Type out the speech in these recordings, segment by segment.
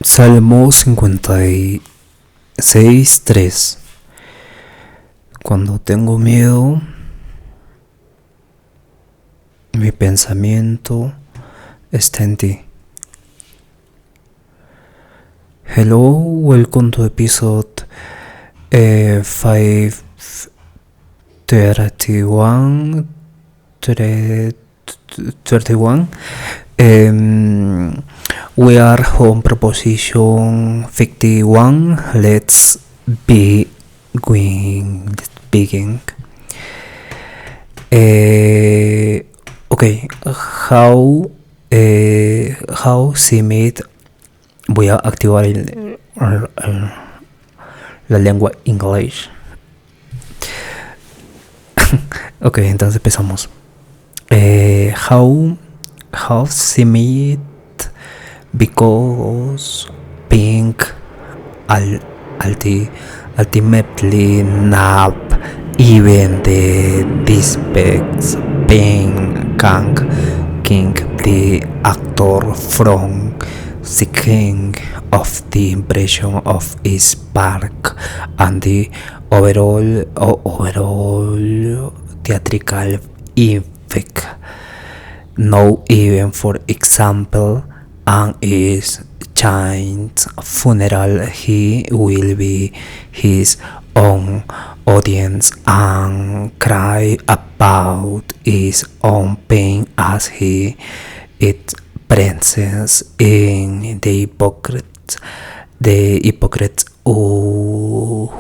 Salmo 56:3. Cuando tengo miedo, mi pensamiento está en ti. Hello, welcome to episode 531. We are on proposition 51. Let's begin. Okay, how Simit. Voy a activar la lengua inglés. Ok, entonces empezamos. How Simit because being ultimately not even the dispex being king the actor from the king of the impression of his park and the overall theatrical effect. No, even for example, and his child's funeral, he will be his own audience and cry about his own pain as he it presence in the hypocrites who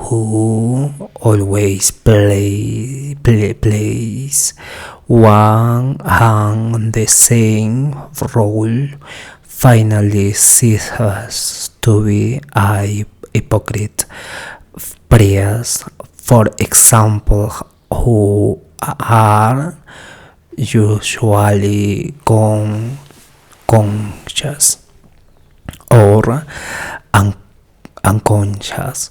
always plays one and the same role finally ceases to be a hypocrite. Priests, for example, who are usually conscious or unconscious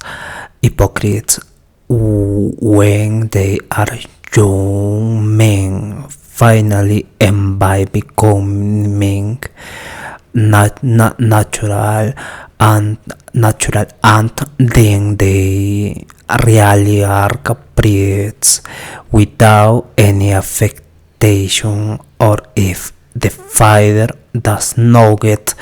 hypocrites when they are young men, finally and by becoming natural and then they really are priests without any affectation, or if the father does not get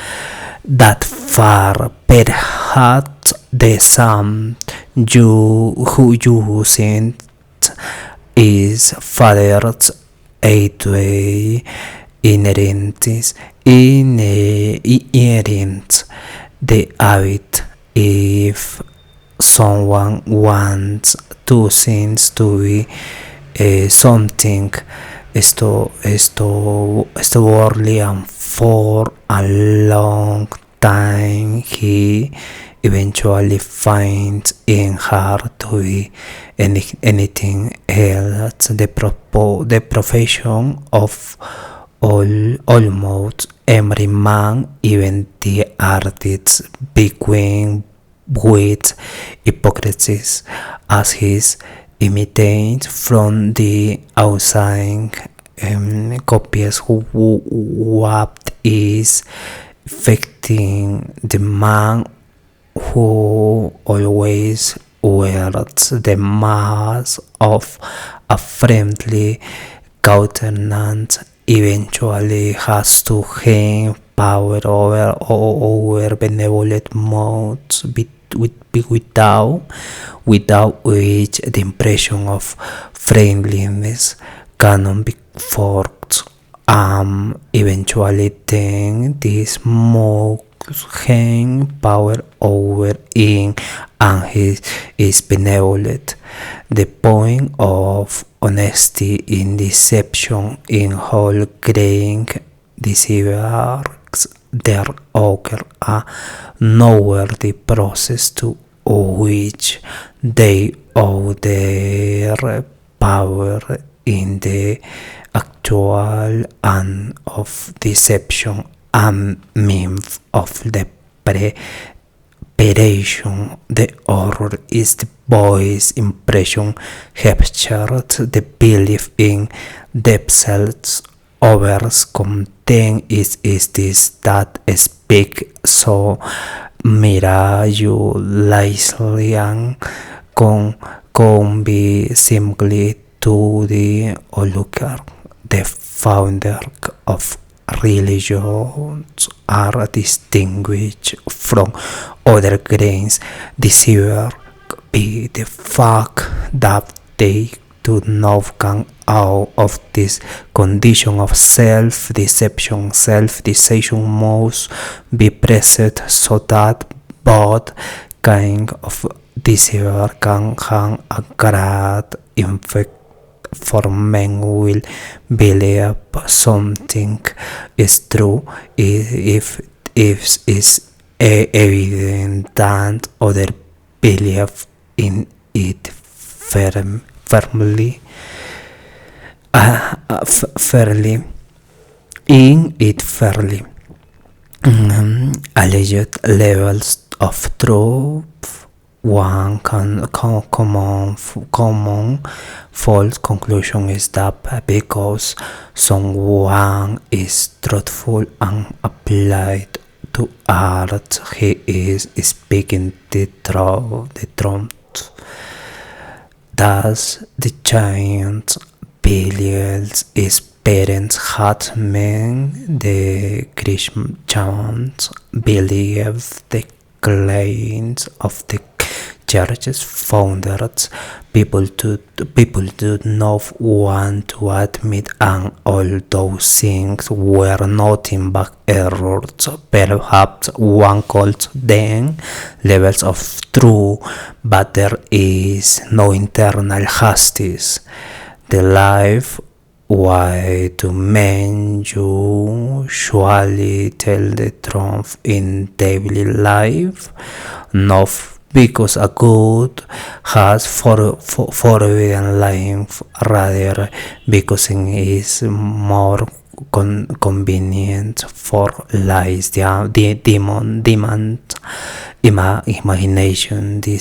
that far, perhaps the son who using is father's gateway inherent the habit. If someone wants two things to be something worldly, and for a long time he eventually finds it hard to be anything else. The profession of almost every man, even the artists, begin with hypocrisy as his imitates from the outside. Copies what is affecting the man who always wears the mask of a friendly countenance eventually has to gain power over benevolent modes without which the impression of friendliness cannot be forged. Eventually then this modes gain power over him and he is benevolent. The point of honesty in deception in whole grain deceivers there occur a noteworthy process to which they owe their power in the actual and of deception and means of the preparation. The horror is the boy's impression captured, the belief in themselves others contain is this that speak so mira you Lysian con be simply to the Olucar, the founder of religions are distinguished from other grains. Deceiver be the fact that they do not come out of this condition of self-deception. Self-deception must be present so that both kind of deceiver can have a great effect, for men will believe something is true if it's evident that other believe in it firmly. Alleged levels of truth. One common false conclusion is that because someone is truthful and applied to art, he is speaking the truth. Thus, the giant billions his parents had made the Christians believe the claims of the church's founders. People do not want to admit, and all those things were nothing but errors. Perhaps one calls them levels of truth, but there is no internal justice. The life why do men usually tell the truth in daily life? Not because a good has forbidden life, rather because it is more convenient for lies. Demand imagination, the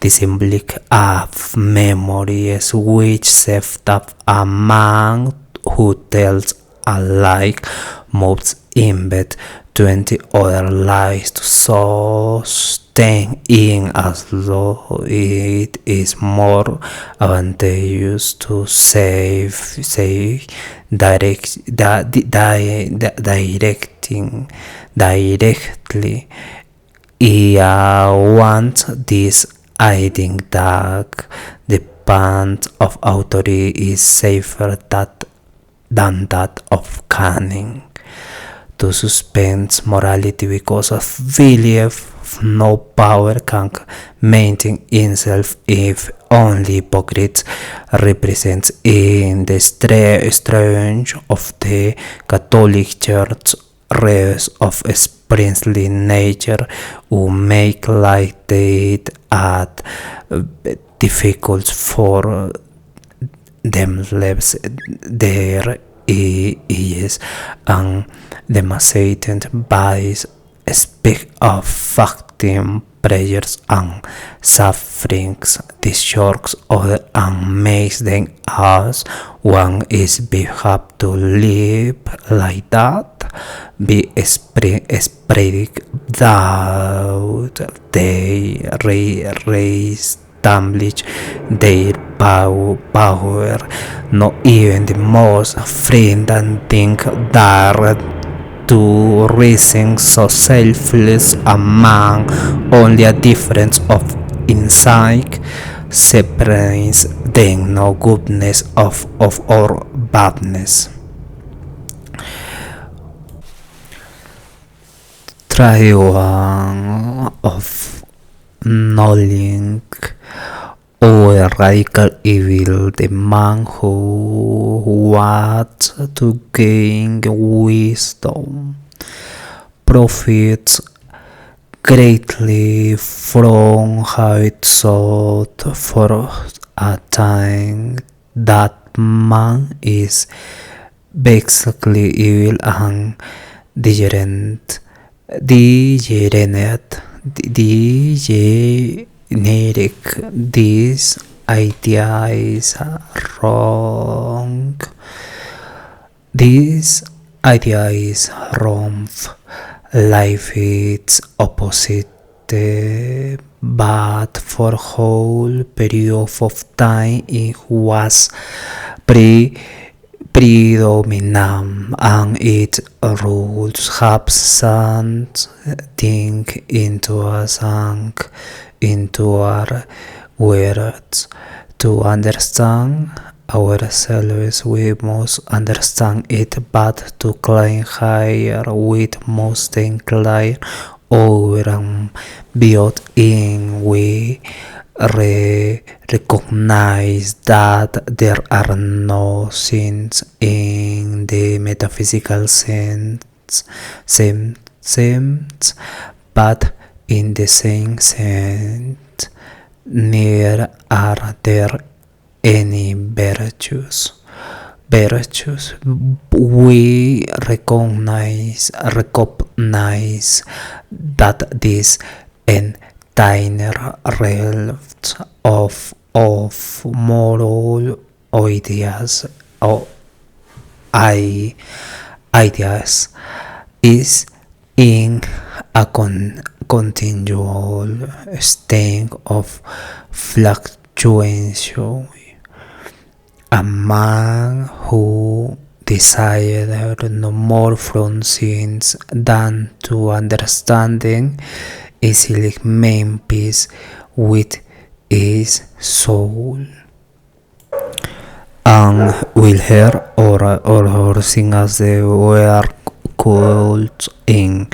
symbolic of memories which set up a man who tells a lie must embed 20 other lies to sustain in, as though it is more advantageous to say directly. I want this. I think that the path of authority is safer than that of cunning. To suspend morality because of belief, no power can maintain itself if only hypocrites represents in the strange of the Catholic Church rays of princely nature who make life that at difficult for themselves their ears, and demonstrated bodies speak of facting prayers and sufferings. This shocks others and makes them ask, one is behave to live like that? Be spreading doubt they reestablish their power. Not even the most frightened think that to reason so selfless a man, only a difference of insight separates them, no goodness of or badness. Try one of knowing or radical evil, the man who wants to gain wisdom profits greatly from having thought for a time that man is basically evil and degenerate. This idea is wrong. This idea is wrong. life its opposite, but for whole period of time it was predominant, and its rules have something into our words. To understand ourselves, we must understand it, but to climb higher, we must incline over and beyond in. We recognize that there are no sins in the metaphysical sense, but in the same sense, neither are there any virtues. We recognize that this entire realms of moral ideas is in a continual state of fluctuation. A man who desired no more from sins than to understanding easily make peace with his soul, and will hear or sing as they were called in,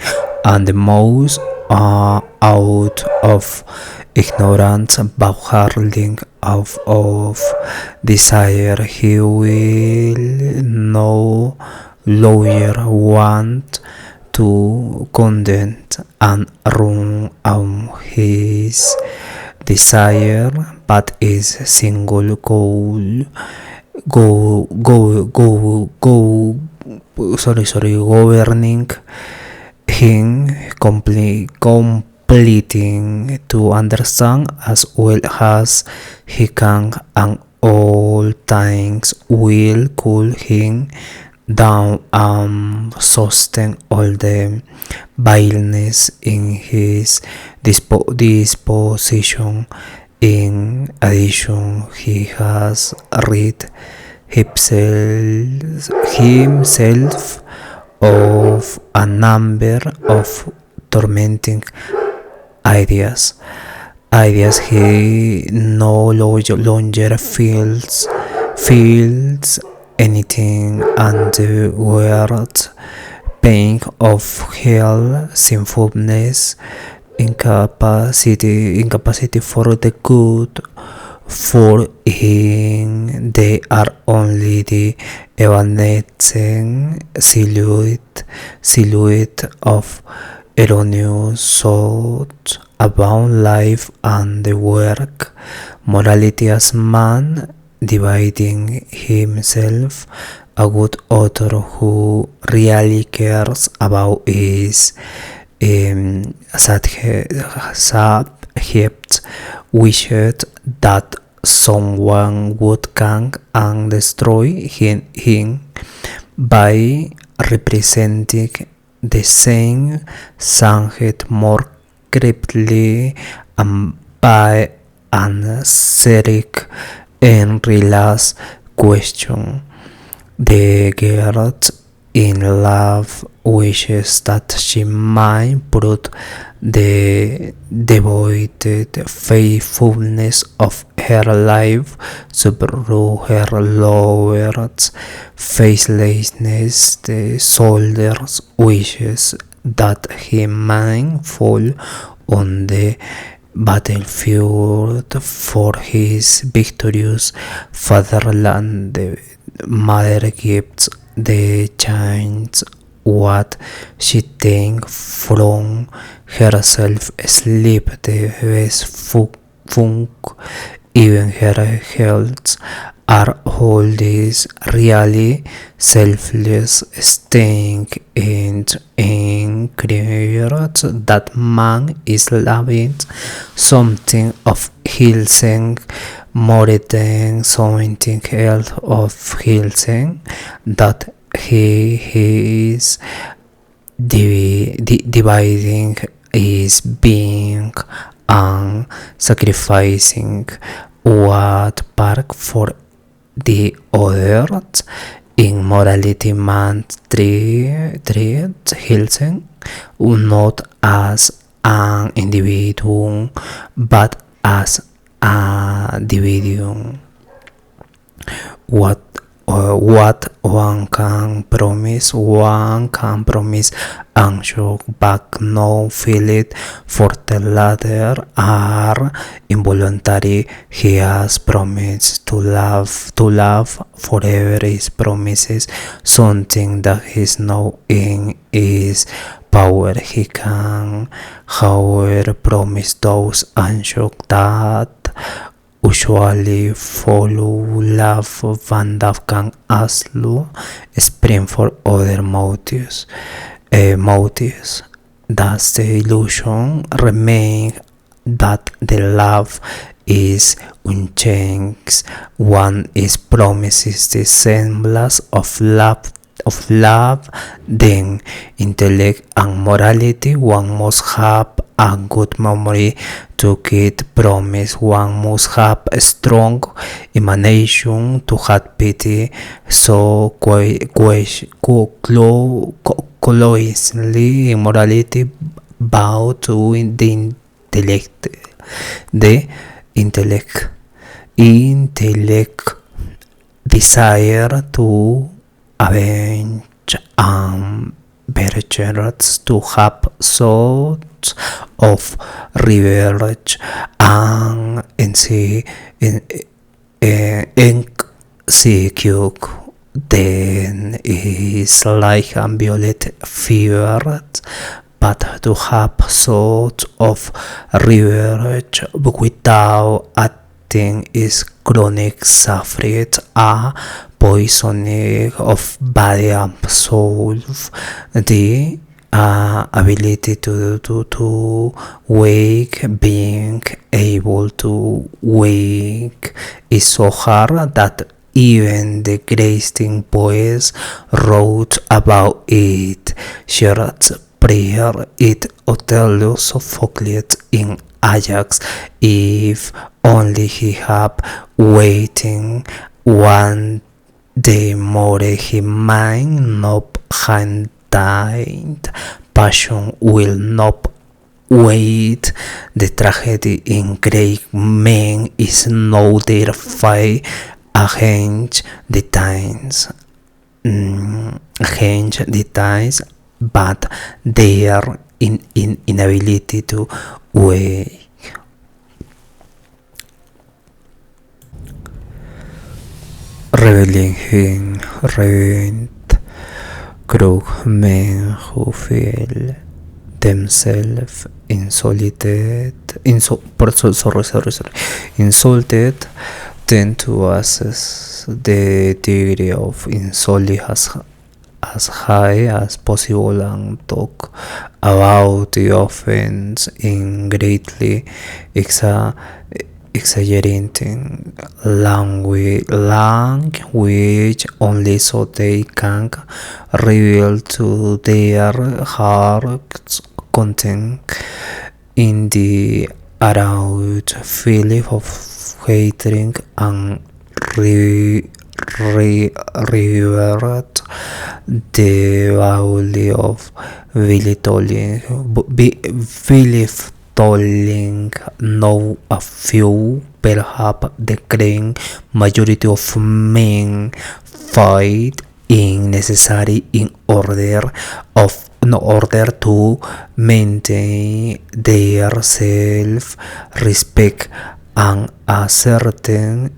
and the most out of ignorance but hardly out of desire. He will no longer want to content and run on his desire, but his single governing him, completing to understand as well as he can, and all things will cool him down and sustain all the vileness in his disposition. In addition, he has rid himself of a number of tormenting ideas he no longer feels anything, and the word pain of hell, sinfulness, incapacity for the good. For him they are only the evanescent silhouette of erroneous thoughts about life and the work. Morality as man dividing himself, a good author who really cares about his subject wished that someone would come and destroy him by representing the same subject more cryptically and by answering Enrila's question. The girl in love wishes that she might prove the devoted faithfulness of her life through her lover's faithlessness. The soldier's wishes that he might fall on the battlefield for his victorious fatherland. The mother gives the chance what she thinks from herself, sleep the best funk, even her health, are all these really selfless things in creatures that man is loving something of healing more than something else of healing, that he is dividing is being and sacrificing what part for the others. In morality, man treats Hilsen not as an individuum but as a division. What one can promise and show back no feel it, for the latter are involuntary. He has promised to love forever. He promises something that is not in his power. He can, however, promise those and show that usually follow love van that can also spring for other motives. Thus the illusion remains that the love is unchanged. One is promises the semblance of love, then intellect and morality. One must have a good memory to keep promise. One must have a strong imagination to have pity. So closely immorality bow to the intellect desire to avenge and virtues to have sorts of revenge and execute. Then is like a violet fever, but to have sort of revenge without acting is chronic suffering, a poisoning of body and soul. The ability to wake, being able to wake, is so hard that even the greatest poets wrote about it. Shakespeare, it Othello, Sophocles in Ajax. If only he had waiting one day more, he might not have died. Passion will not wait. The tragedy in great men is no their fight against the times, but their inability to wait. Reveling Krug, men who feel themselves insulted tend to assess the degree of insult as high as possible and talk about the offense in greatly exaggerating language only so they can reveal to their hearts content. In the aroused feeling of hatred and revert the value of tolling know a few, perhaps the great majority of men fight in necessary in order to maintain their self-respect and a certain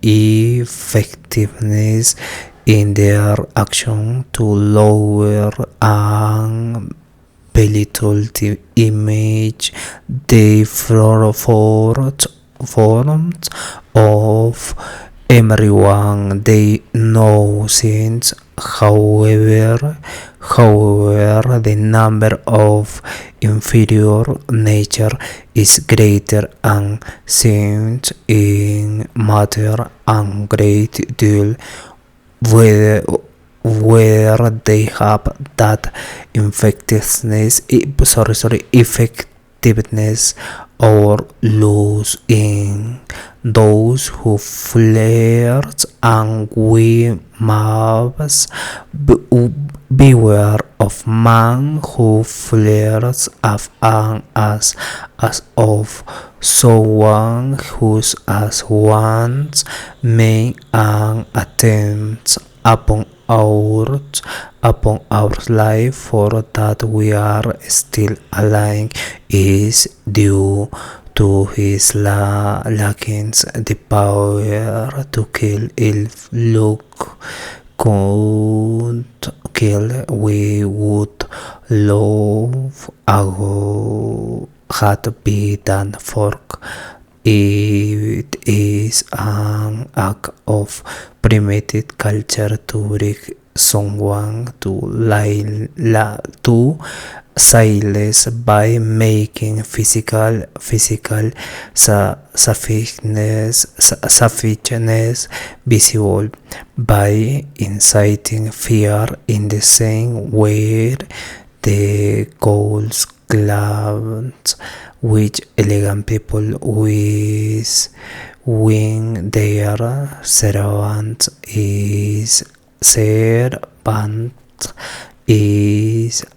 effectiveness in their action, to lower and belittle the image they formed of everyone they know. Since however the number of inferior nature is greater, and since in matter and great deal where they have that effectiveness or lose in those who flirt and whims. Beware of man who flirts as of someone who's as wants make an attempt upon our life, for that we are still alive is due to his lacking the power to kill. If look could kill, we would love ago had be done for. It is an act of primitive culture to bring someone to silence by making physical sufficiency visible, by inciting fear in the same way the goals claims which elegant people win their servant is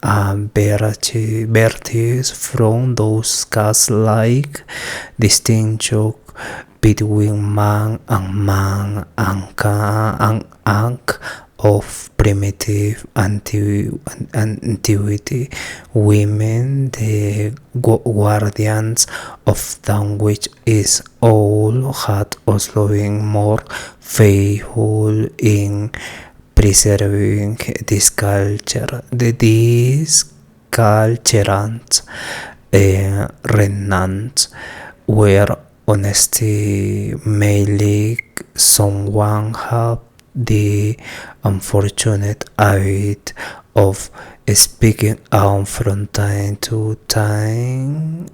a virtue from those caste-like distinction between man and act of primitive antiquity. Women, the guardians of language, is all had also been more faithful in preserving this culture. These culturant remnants where honesty may leak, someone have the unfortunate habit of speaking out from time to time,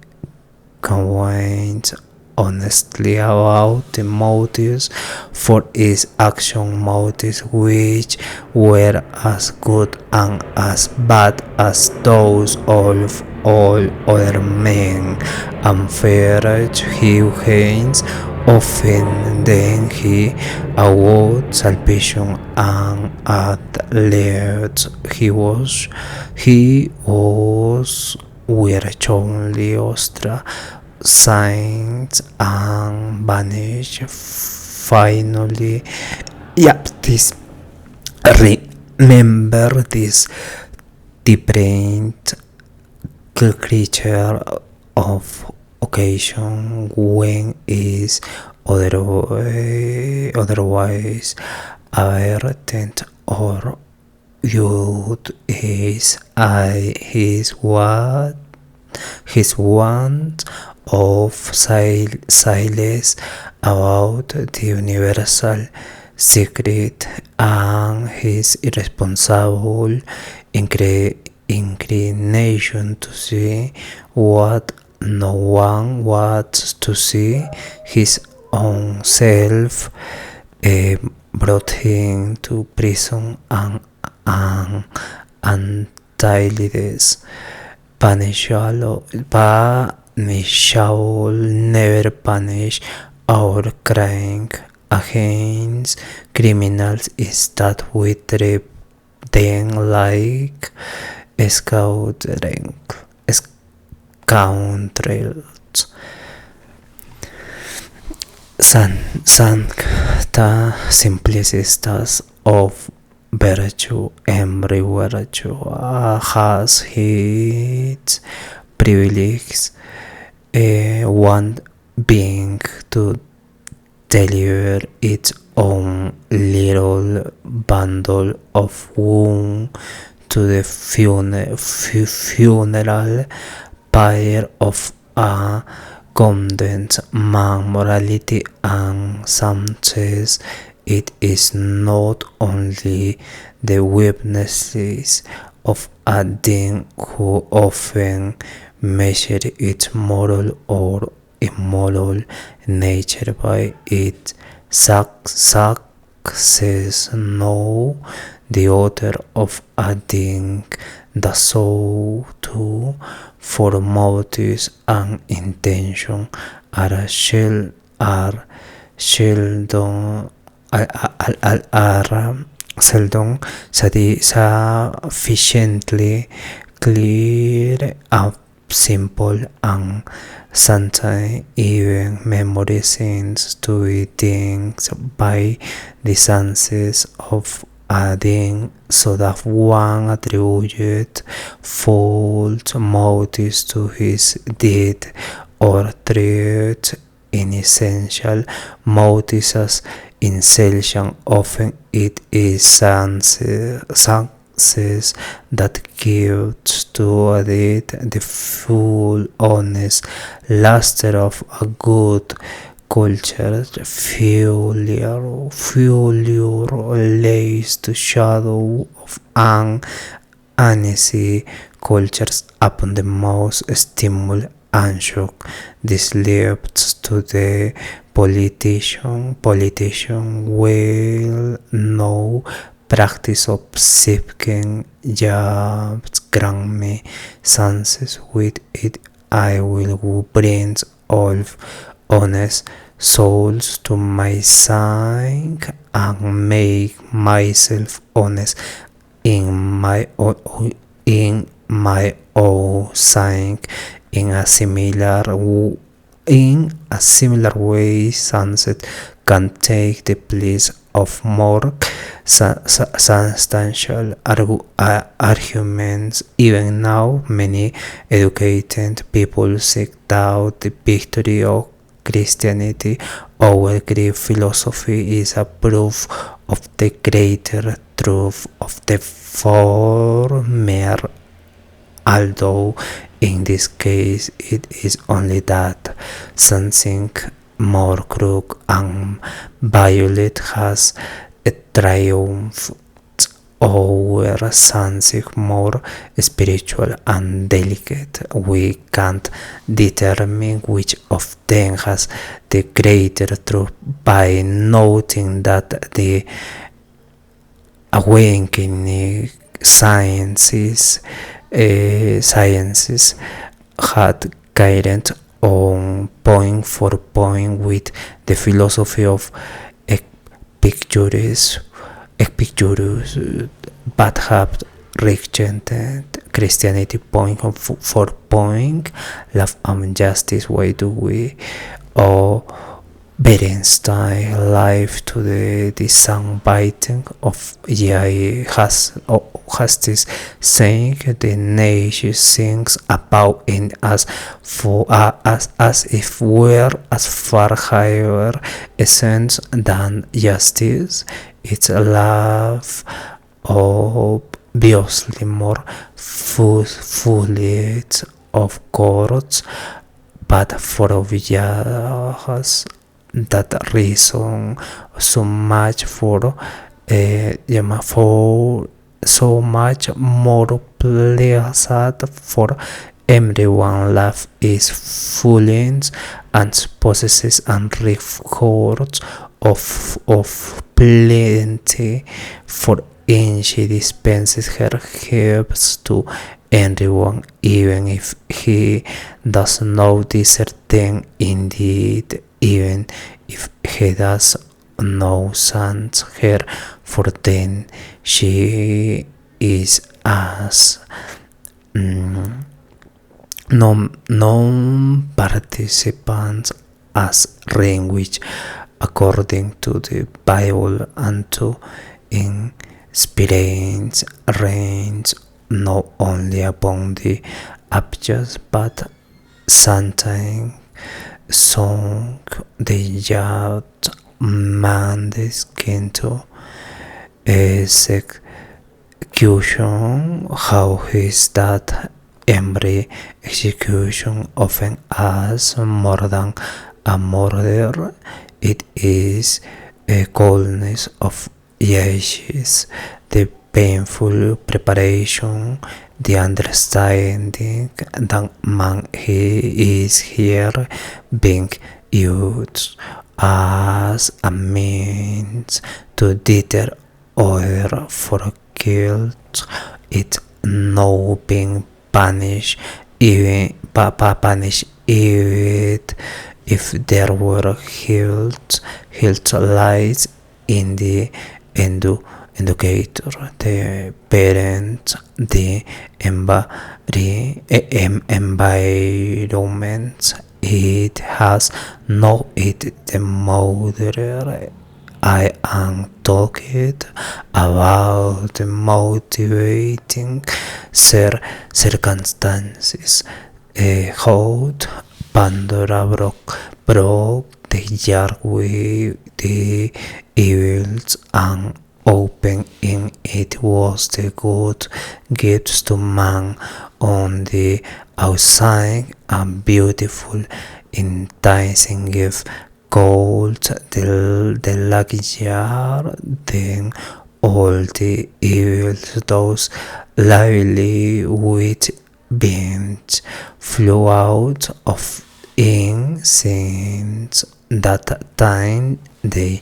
convinced honestly about the motives for his action, motives which were as good and as bad as those of all other men, and Friedrich Haynes often then he awarded salvation, and at last he was virtually ostracized and vanished. Finally, this remember this different creature of occasion when is otherwise averted or youth is his want of silence about the universal secret, and his irresponsible inclination to see what no one wants to see, his own self, brought him to prison and untiliness. Punishable, never punish our crime against criminals is that we treat them like scoundrels. Sancta simplicitas of virtue. Every virtue has its privileges. One being to deliver its own little bundle of wound to the funeral pyre of a condemned man. Morality and sometimes it is not only the weaknesses of a being who often measure its moral or immoral nature by its success. No, the author of adding the soul to for motives and intention are seldom sufficiently clear up, simple, and sometimes even memory seems to be things by the senses of adding, so that one attributed false motives to his deed or treat in essential motives as insertion. Often it is success that gives to a deed the full honest luster of a good culture. Failure lays the shadow of an uneasy cultures upon the most stimulating and shock. This leads to the politician will know practice of seeking jobs. Grant me senses with it, I will bring all honest souls to my side and make myself honest in my own sight. In a similar way, sunset can take the place of more substantial arguments. Even now, many educated people seek out the victory of Christianity. Our Greek philosophy is a proof of the greater truth of the former, although in this case it is only that something more cruel and violent has triumphed over something more spiritual and delicate. We can't determine which of them has the greater truth by noting that the awakening sciences had guided on point for point with the philosophy of Epicurus, but have rejected Christianity point for point. Love and justice, why do we owe Berenstein life to the soundbiting of has this saying, the Nietzsche sings about in us for as if we're as far higher essence than justice. It's a love obviously more fully of course, but for obvious that reason so much for so much more pleasant for everyone. Love is full and possesses and records of plenty, for in she dispenses her gifts to everyone, even if he does not discern. Indeed, even if he does not send her, for then she is as non-participant as rain, which according to the Bible and to inspirates rains not only upon the abject but sometimes song the just man into execution. How is that every execution often as more than a murder? It is a coldness of ashes, the painful preparation, the understanding that man he is here being used as a means to deter or for guilt, it no being punished, even punished if there were guilt lies in the educator, the parent, the environment. It has no it the mother. I am talking about the motivating circumstances. How Pandora broke the jar with the evils and open in it was the good gifts to man on the outside, a beautiful enticing gift called the lucky jar. Then all the evils, those lively with beings, flew out of in since that time they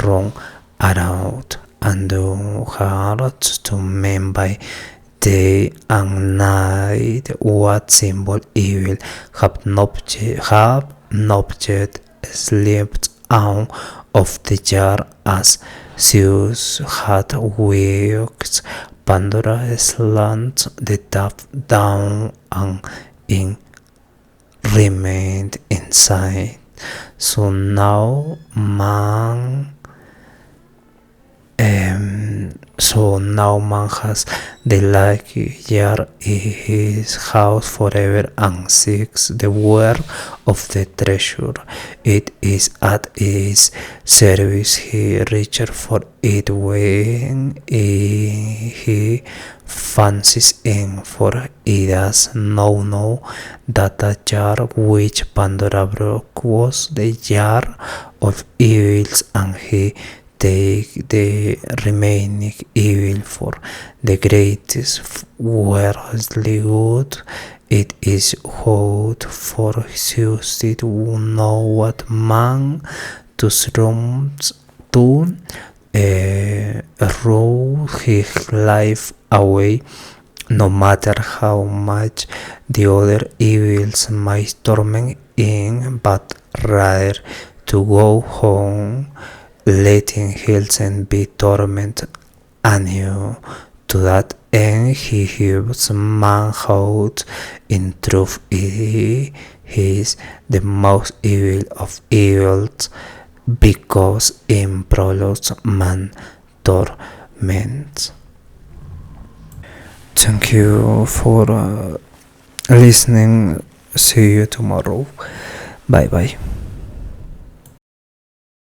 run around and do hard to men by day and night. What symbol evil have not yet slipped out of the jar as Zeus had wished. Pandora slammed the tap down and in remained inside. So now man has the lucky jar in his house forever and seeks the work of the treasure. It is at his service. He reaches for it when he fancies in, for he does not know that the jar which Pandora broke was the jar of evils, and he take the remaining evil for the greatest worldly good. It is hard for Zeus to know what man to roll his life away, no matter how much the other evils might torment him, but rather to go home, letting Hilsen be tormented anew. To that end he gives manhood. In truth he is the most evil of evils, because in prologues man torments. Thank you for listening. See you tomorrow. Bye bye.